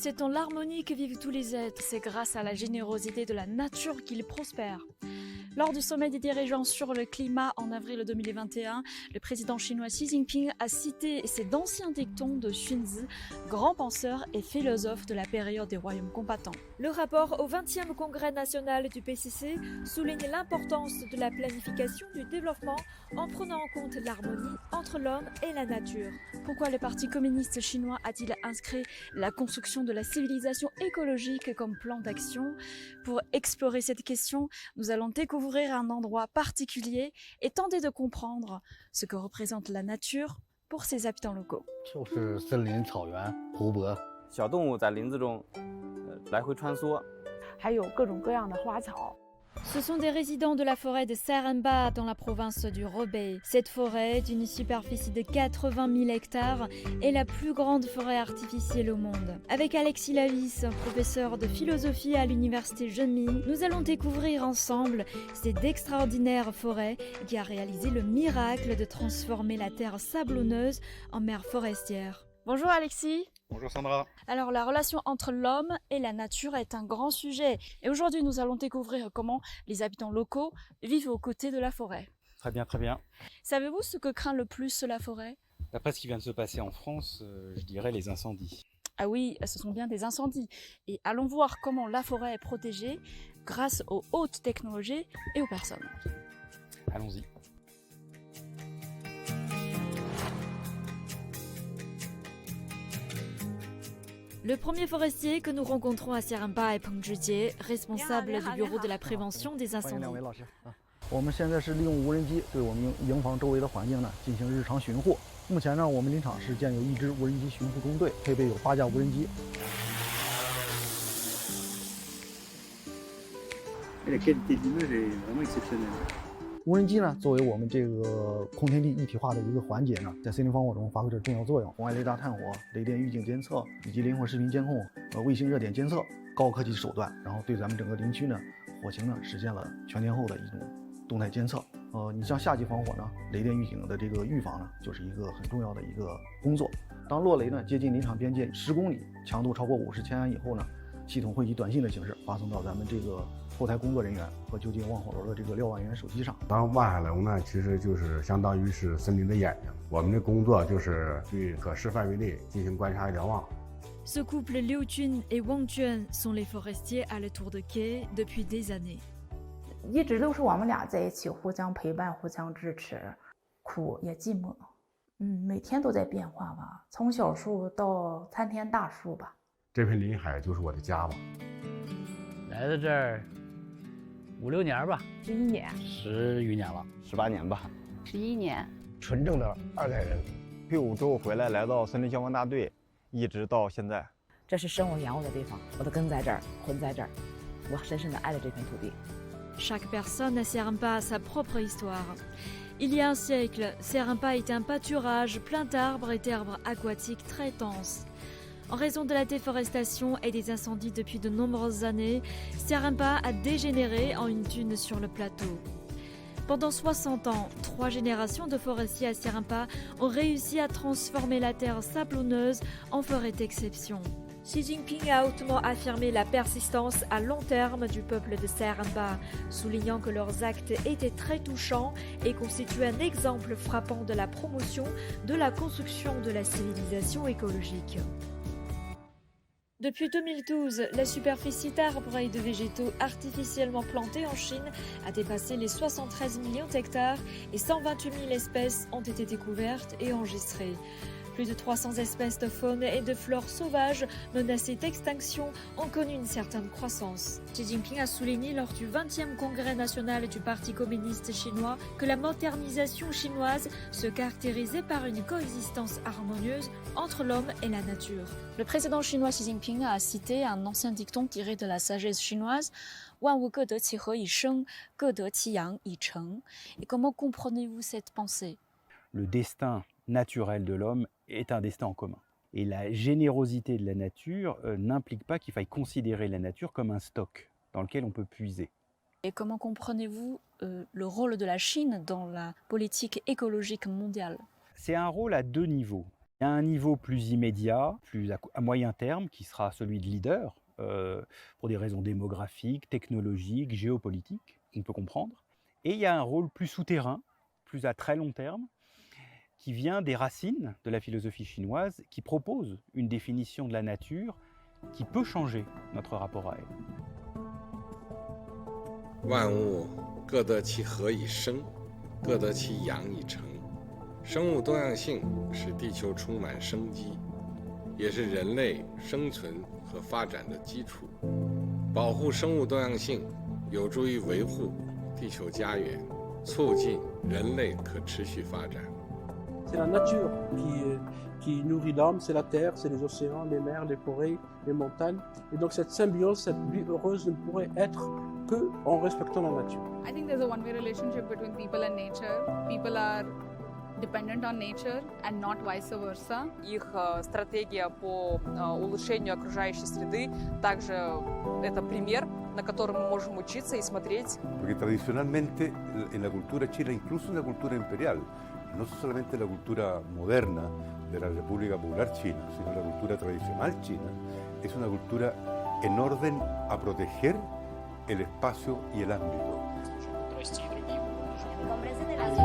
c'est dans l'harmonie que vivent tous les êtres. C'est grâce à la générosité de la nature qu'ils prospèrent. Lors du sommet des dirigeants sur le climat en avril 2021, le président chinois Xi Jinping a cité ces d'anciens dictons de Xunzi, grand penseur et philosophe de la période des royaumes combattants. Le rapport au 20e congrès national du PCC souligne l'importance de la planification du développement en prenant en compte l'harmonie entre l'homme et la nature. Pourquoi le Parti communiste chinois a-t-il inscrit la construction de la civilisation écologique comme plan d'action? Pour explorer cette question, nous allons découvrir un endroit particulier et tenter de comprendre ce que représente la nature pour ses habitants locaux. 就是森林、草原、湖泊。小动物在林子中来回穿梭，还有各种各样的花草。 Ce sont des résidents de la forêt de Seremba dans la province du Hebei. Cette forêt, d'une superficie de 80 000 hectares, est la plus grande forêt artificielle au monde. Avec Alexis Lavis, professeur de philosophie à l'université Zhenming, nous allons découvrir ensemble cette extraordinaire forêt qui a réalisé le miracle de transformer la terre sablonneuse en mer forestière. Bonjour Alexis. Bonjour Sandra. Alors la relation entre l'homme et la nature est un grand sujet et aujourd'hui nous allons découvrir comment les habitants locaux vivent aux côtés de la forêt. Très bien, très bien. Savez-vous ce que craint le plus la forêt? D'après ce qui vient de se passer en France, je dirais les incendies. Ah oui, ce sont bien des incendies. Et allons voir comment la forêt est protégée grâce aux hautes technologies et aux personnes. Allons-y. Le premier forestier que nous rencontrons à Seremba est Peng Zhijie, responsable du bureau de la prévention des 欢迎两位 incendies. 老师啊！我们现在是利用无人机对我们营房周围的环境呢进行日常巡护。目前呢，我们林场是建有1支无人机巡护中队，配备有8架无人机。无人机呢，作为我们这个空天地一体化的一个环节呢，在森林防火中发挥着重要作用。红外雷达探火、雷电预警监测以及灵活视频监控、卫星热点监测，高科技手段，然后对咱们整个林区呢火情呢实现了全天候的一种动态监测。你像夏季防火呢，雷电预警的这个预防呢，就是一个很重要的一个工作。当落雷呢接近林场边界10公里，强度超过50千安以后呢，系统会以短信的形式发送到咱们这个后台工作人员和就近望火楼的这个瞭望员手机上。当望海楼呢，其实就是相当于是森林的眼睛。我们的工作就是对可视范围内进行观察瞭望。 Ce couple Liu Jun et Wang Juan sont les forestiers à la tour de quai depuis des années. 一直都是我们俩在一起，互相陪伴，互相支持，苦也寂寞。每天都在变化吧，从小树到参天大树吧。这片林海就是我的家吧。来到这儿5、6年吧11年，10余年了18年吧。 ，11年。纯正的2代人。退伍之后回来，来到森林消防大队，一直到现在。这是生我养我的地方，我的根在这儿，魂在这儿，我深深地爱着这片土地。 Chaque personne à Seremba a sa propre histoire. Il y a un siècle, Seremba était un pâturage plein d'arbres et d'herbes aquatiques très denses. En raison de la déforestation et des incendies depuis de nombreuses années, Seremba a dégénéré en une dune sur le plateau. Pendant 60 ans, 3 générations de forestiers à Seremba ont réussi à transformer la terre sablonneuse en forêt d'exception. Xi Jinping a hautement affirmé la persistance à long terme du peuple de Seremba, soulignant que leurs actes étaient très touchants et constituaient un exemple frappant de la promotion de la construction de la civilisation écologique. Depuis 2012, la superficie d'arbres et de végétaux artificiellement plantés en Chine a dépassé les 73 millions d'hectares et 128 000 espèces ont été découvertes et enregistrées. Plus de 300 espèces de faune et de flore sauvages menacées d'extinction ont connu une certaine croissance. Xi Jinping a souligné lors du 20e congrès national du Parti communiste chinois que la modernisation chinoise se caractérisait par une coexistence harmonieuse entre l'homme et la nature. Le président chinois Xi Jinping a cité un ancien dicton tiré de la sagesse chinoise « Wan wu ge de qi he yi sheng, ge de qi yang yi cheng ». Et comment comprenez-vous cette pensée? Le destin naturel de l'homme est un destin en commun. Et la générosité de la nature n'implique pas qu'il faille considérer la nature comme un stock dans lequel on peut puiser. Et comment comprenez-vous le rôle de la Chine dans la politique écologique mondiale? C'est un rôle à 2 niveaux. Il y a un niveau plus immédiat, plus à moyen terme, qui sera celui de leader, pour des raisons démographiques, technologiques, géopolitiques, on peut comprendre. Et il y a un rôle plus souterrain, plus à très long terme, qui vient des racines de la philosophie chinoise, qui propose une définition de la nature qui peut changer notre rapport à elle. 万物各得其和以生，各得其养以成。生物多样性使地球充满生机，也是人类生存和发展的基础。保护生物多样性，有助于维护地球家园，促进人类可持续发展。 C'est la nature qui nourrit l'homme, c'est la terre, c'est les océans, les mers, les forêts, les montagnes. Et donc cette symbiose, cette vie heureuse ne pourrait être que en respectant la nature. I think there's a one-way relationship between people and nature. People are dependent on nature and not vice versa. Их стратегия по улучшению окружающей среды также это пример, на котором мы можем учиться и смотреть. Porque tradicionalmente en la cultura china, incluso en la cultura imperial, no solamente la cultura moderna de la República Popular China, sino la cultura tradicional china, es una cultura en orden a proteger el espacio y el ámbito. Comprende de las